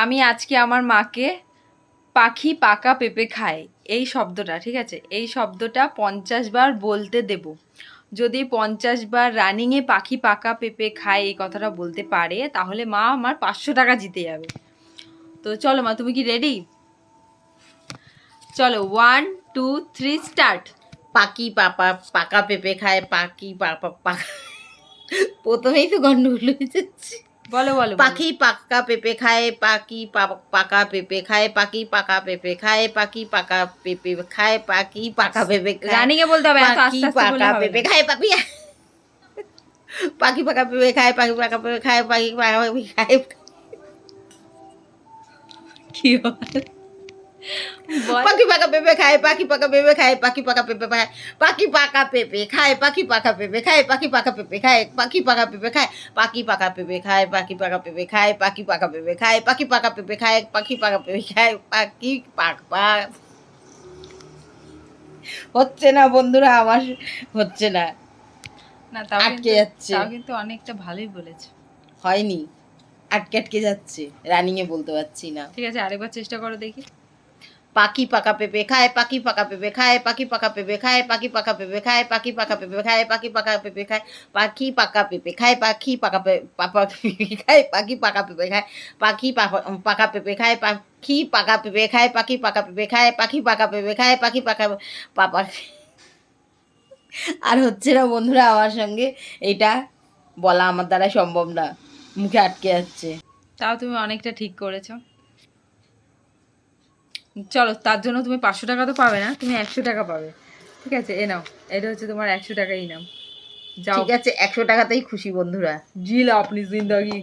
আমি আজকে আমার মাকে পাখি পাকা পেঁপে খায় এই শব্দটা, ঠিক আছে, এই শব্দটা 50 বার বলতে দেব। যদি 50 বার রানিংয়ে পাখি পাকা পেঁপে খায় এই কথাটা বলতে পারে, তাহলে মা আমার 500 টাকা জিতে যাবে। তো চলো মা, তুমি কি রেডি? চলো 1 2 3 স্টার্ট। পাখি পাকা পেঁপে খায়, পাখি পাকা প্রথমেই তো গন্ডগোল হয়ে যাচ্ছে। বলো বলো বলো। পাখি পাকা পেঁপে খায়, পাখি পাকা পেঁপে খায়, পাখি পাকা পেঁপে খায়, পাখি পাকা পেঁপে খায়, পাখি পাকা পেঁপে খায়, রানিং এ বলতে হবে, এত পাখি আস্তে আস্তে বললে পাকা হবে পেঁপে না। খায়, পাখি পাকা পেঁপে খায়, পাখি পাকা পেঁপে খায়, পাখি পাকা পেঁপে খায়। কি হয়? বল। পাখি পাকা পেঁপে খায়, পাখি পাকা পেঁপে খায়, পাখি পাকা পেঁপে খায়, পাখি পাকা পেঁপে খায়, পাখি পাকা পেঁপে খায়, পাখি পাকা পেঁপে খায়, পাখি পাকা পেঁপে খায়, পাখি পাকা পেঁপে খায়, পাখি পাকা পেঁপে খায়, পাখি পাকা পেঁপে খায়, পাখি পাকা পেঁপে খায়, পাখি পাকা পেঁপে খায়, পাখি পাকা। হচ্ছে না বন্ধুরা, আমার হচ্ছে না, না তাও আটকে কিন্তু, যাচ্ছে। তাও কিন্তু অনেকটা ভালোই বলেছে। হয়নি, আটকে আটকে যাচ্ছে, রানিং এ বলতে পারছি না। ঠিক আছে, আরেকবার চেষ্টা করো দেখি। পাখি পাকা পেঁপে খায়, পাখি পাকা পেঁপে খায়, পাখি পাকা পেঁপে খায়, পাখি পাকা পেঁপে খায়, পাখি পাকা পেঁপে খায়, পাখি পাকা পেঁপে খায়, পাখি পাকা পেঁপে খায়, পাখি পাকা পেঁপে খায়, পাখি পাকা পেঁপে খায়, পাখি পাকা পেঁপে খায়, পাখি পাকা পেঁপে খায়, পাখি পাকা পেঁপে খায়, পাখি পাকা পেঁপে খায়, পাখি পাকা পাপা। আর হচ্ছে না বন্ধুরা, আমার সঙ্গে এটা বলা আমার দ্বারা সম্ভব না, মুখে আটকে যাচ্ছে। তাও তুমি অনেকটা ঠিক করেছো। চলো, তার জন্য তুমি 500 টাকা তো পাবে না, তুমি 100 টাকা পাবে। ঠিক আছে, এ নাও, এটা হচ্ছে তোমার 100 টাকা ইনাম। যাও। ঠিক আছে, 100 টাকাতেই খুশি বন্ধুরা। জি লো আপনি জিন্দাগি।